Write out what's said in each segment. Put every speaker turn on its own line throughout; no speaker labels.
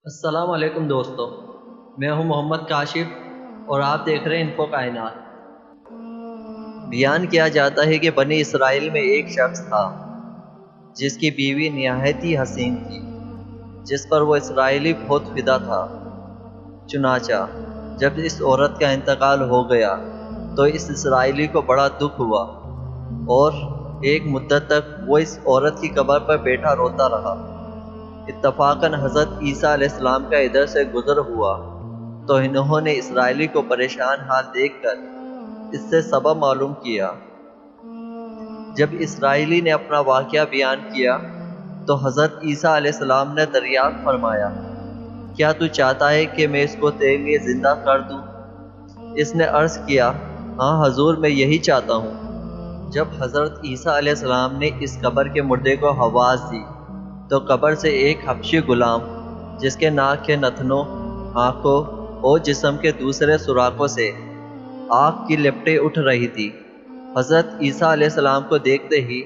السلام علیکم دوستو، میں ہوں محمد کاشف اور آپ دیکھ رہے ہیں انفو کائنات۔ بیان کیا جاتا ہے کہ بنی اسرائیل میں ایک شخص تھا جس کی بیوی نہایت ہی حسین تھی، جس پر وہ اسرائیلی بہت فدا تھا۔ چنانچہ جب اس عورت کا انتقال ہو گیا تو اس اسرائیلی کو بڑا دکھ ہوا اور ایک مدت تک وہ اس عورت کی قبر پر بیٹھا روتا رہا۔ اتفاقاً حضرت عیسیٰ علیہ السلام کا ادھر سے گزر ہوا تو انہوں نے اسرائیلی کو پریشان حال دیکھ کر اس سے سبب معلوم کیا۔ جب اسرائیلی نے اپنا واقعہ بیان کیا تو حضرت عیسیٰ علیہ السلام نے دریافت فرمایا، کیا تو چاہتا ہے کہ میں اس کو تیرے لیے زندہ کر دوں؟ اس نے عرض کیا، ہاں حضور، میں یہی چاہتا ہوں۔ جب حضرت عیسیٰ علیہ السلام نے اس قبر کے مردے کو آواز دی تو قبر سے ایک حبشی غلام جس کے ناک کے نتنوں، آنکھوں اور جسم کے دوسرے سوراخوں سے آگ کی لپٹیں اٹھ رہی تھی، حضرت عیسیٰ علیہ السلام کو دیکھتے ہی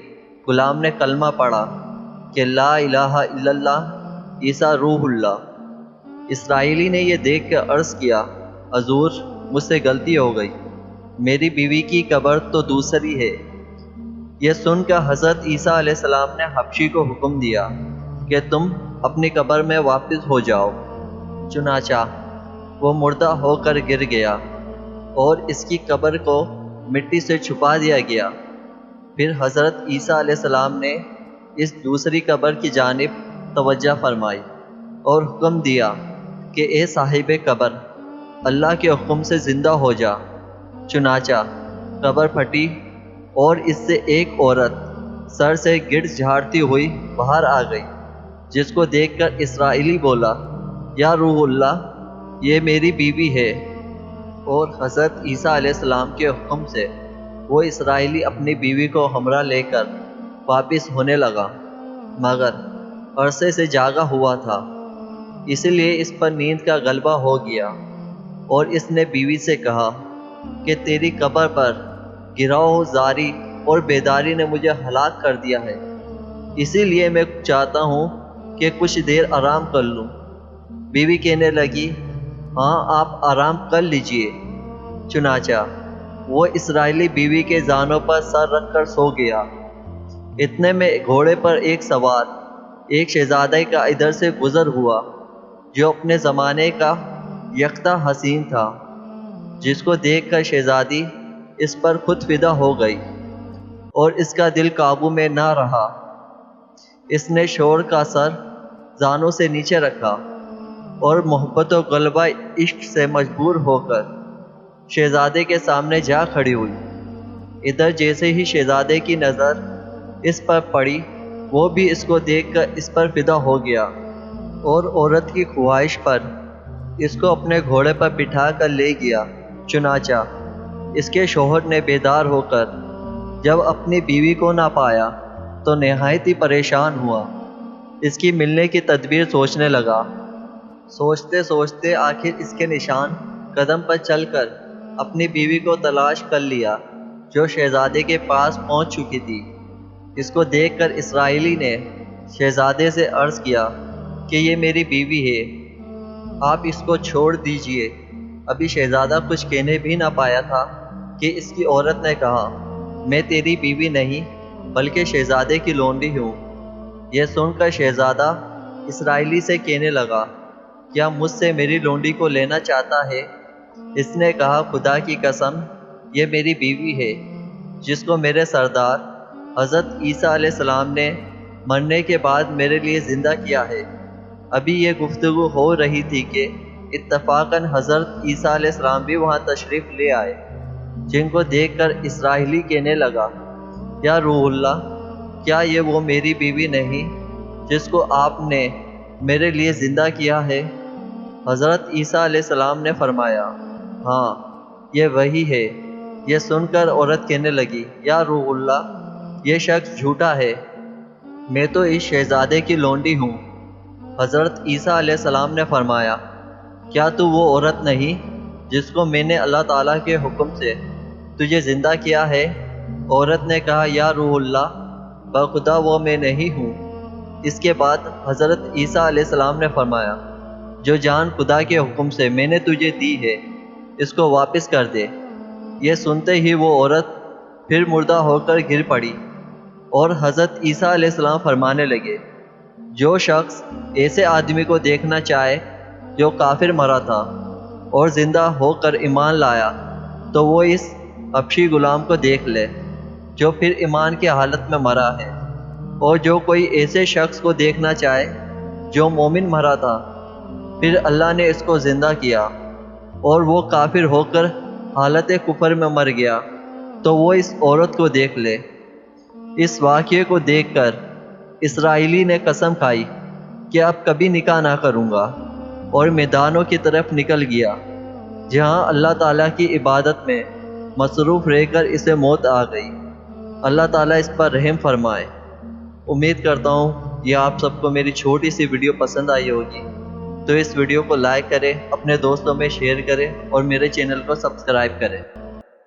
غلام نے کلمہ پڑھا کہ لا الہ الا اللہ عیسیٰ روح اللہ۔ اسرائیلی نے یہ دیکھ کر عرض کیا، حضور، مجھ سے غلطی ہو گئی، میری بیوی کی قبر تو دوسری ہے۔ یہ سن کر حضرت عیسیٰ علیہ السلام نے حبشی کو حکم دیا کہ تم اپنی قبر میں واپس ہو جاؤ۔ چنانچہ وہ مردہ ہو کر گر گیا اور اس کی قبر کو مٹی سے چھپا دیا گیا۔ پھر حضرت عیسیٰ علیہ السلام نے اس دوسری قبر کی جانب توجہ فرمائی اور حکم دیا کہ اے صاحب قبر، اللہ کے حکم سے زندہ ہو جا۔ چنانچہ قبر پھٹی اور اس سے ایک عورت سر سے گرد جھاڑتی ہوئی باہر آ گئی، جس کو دیکھ کر اسرائیلی بولا، یا روح اللہ، یہ میری بیوی ہے۔ اور حضرت عیسیٰ علیہ السلام کے حکم سے وہ اسرائیلی اپنی بیوی کو ہمراہ لے کر واپس ہونے لگا، مگر عرصے سے جاگا ہوا تھا، اس لیے اس پر نیند کا غلبہ ہو گیا اور اس نے بیوی سے کہا کہ تیری قبر پر گراؤ زاری اور بیداری نے مجھے ہلاک کر دیا ہے، اسی لیے میں چاہتا ہوں کہ کچھ دیر آرام کر لوں۔ بیوی کہنے لگی، ہاں آپ آرام کر لیجئے۔ چنانچہ وہ اسرائیلی بیوی کے زانوں پر سر رکھ کر سو گیا۔ اتنے میں گھوڑے پر ایک سوار ایک شہزادے کا ادھر سے گزر ہوا جو اپنے زمانے کا یکتا حسین تھا، جس کو دیکھ کر شہزادی اس پر خود فدا ہو گئی اور اس کا دل قابو میں نہ رہا۔ اس نے شور کا سر زانوں سے نیچے رکھا اور محبت و غلبہ عشق سے مجبور ہو کر شہزادے کے سامنے جا کھڑی ہوئی۔ ادھر جیسے ہی شہزادے کی نظر اس پر پڑی، وہ بھی اس کو دیکھ کر اس پر فدا ہو گیا اور عورت کی خواہش پر اس کو اپنے گھوڑے پر بٹھا کر لے گیا۔ چنانچہ اس کے شوہر نے بیدار ہو کر جب اپنی بیوی کو نہ پایا تو نہایت ہی پریشان ہوا، اس کی ملنے کی تدبیر سوچنے لگا۔ سوچتے سوچتے آخر اس کے نشان قدم پر چل کر اپنی بیوی کو تلاش کر لیا، جو شہزادے کے پاس پہنچ چکی تھی۔ اس کو دیکھ کر اسرائیلی نے شہزادے سے عرض کیا کہ یہ میری بیوی ہے، آپ اس کو چھوڑ دیجئے۔ ابھی شہزادہ کچھ کہنے بھی نہ پایا تھا کہ اس کی عورت نے کہا، میں تیری بیوی نہیں بلکہ شہزادے کی لونڈی ہوں۔ یہ سن کر شہزادہ اسرائیلی سے کہنے لگا، کیا مجھ سے میری لونڈی کو لینا چاہتا ہے؟ اس نے کہا، خدا کی قسم، یہ میری بیوی ہے جس کو میرے سردار حضرت عیسیٰ علیہ السلام نے مرنے کے بعد میرے لیے زندہ کیا ہے۔ ابھی یہ گفتگو ہو رہی تھی کہ اتفاقاً حضرت عیسیٰ علیہ السلام بھی وہاں تشریف لے آئے، جن کو دیکھ کر اسرائیلی کہنے لگا، یا روح اللہ، کیا یہ وہ میری بیوی نہیں جس کو آپ نے میرے لیے زندہ کیا ہے؟ حضرت عیسیٰ علیہ السلام نے فرمایا، ہاں یہ وہی ہے۔ یہ سن کر عورت کہنے لگی، یا روح اللہ، یہ شخص جھوٹا ہے، میں تو اس شہزادے کی لونڈی ہوں۔ حضرت عیسیٰ علیہ السلام نے فرمایا، کیا تو وہ عورت نہیں جس کو میں نے اللہ تعالیٰ کے حکم سے تجھے زندہ کیا ہے؟ عورت نے کہا، یا روح اللہ، بخدا وہ میں نہیں ہوں۔ اس کے بعد حضرت عیسیٰ علیہ السلام نے فرمایا، جو جان خدا کے حکم سے میں نے تجھے دی ہے اس کو واپس کر دے۔ یہ سنتے ہی وہ عورت پھر مردہ ہو کر گر پڑی، اور حضرت عیسیٰ علیہ السلام فرمانے لگے، جو شخص ایسے آدمی کو دیکھنا چاہے جو کافر مرا تھا اور زندہ ہو کر ایمان لایا، تو وہ اس حبشی غلام کو دیکھ لے جو پھر ایمان کی حالت میں مرا ہے، اور جو کوئی ایسے شخص کو دیکھنا چاہے جو مومن مرا تھا پھر اللہ نے اس کو زندہ کیا اور وہ کافر ہو کر حالت کفر میں مر گیا، تو وہ اس عورت کو دیکھ لے۔ اس واقعے کو دیکھ کر اسرائیلی نے قسم کھائی کہ اب کبھی نکاح نہ کروں گا، اور میدانوں کی طرف نکل گیا جہاں اللہ تعالیٰ کی عبادت میں مصروف رہ کر اسے موت آ گئی۔ اللہ تعالیٰ اس پر رحم فرمائے۔ امید کرتا ہوں یہ آپ سب کو میری چھوٹی سی ویڈیو پسند آئی ہوگی، تو اس ویڈیو کو لائک کریں، اپنے دوستوں میں شیئر کریں اور میرے چینل کو سبسکرائب کریں۔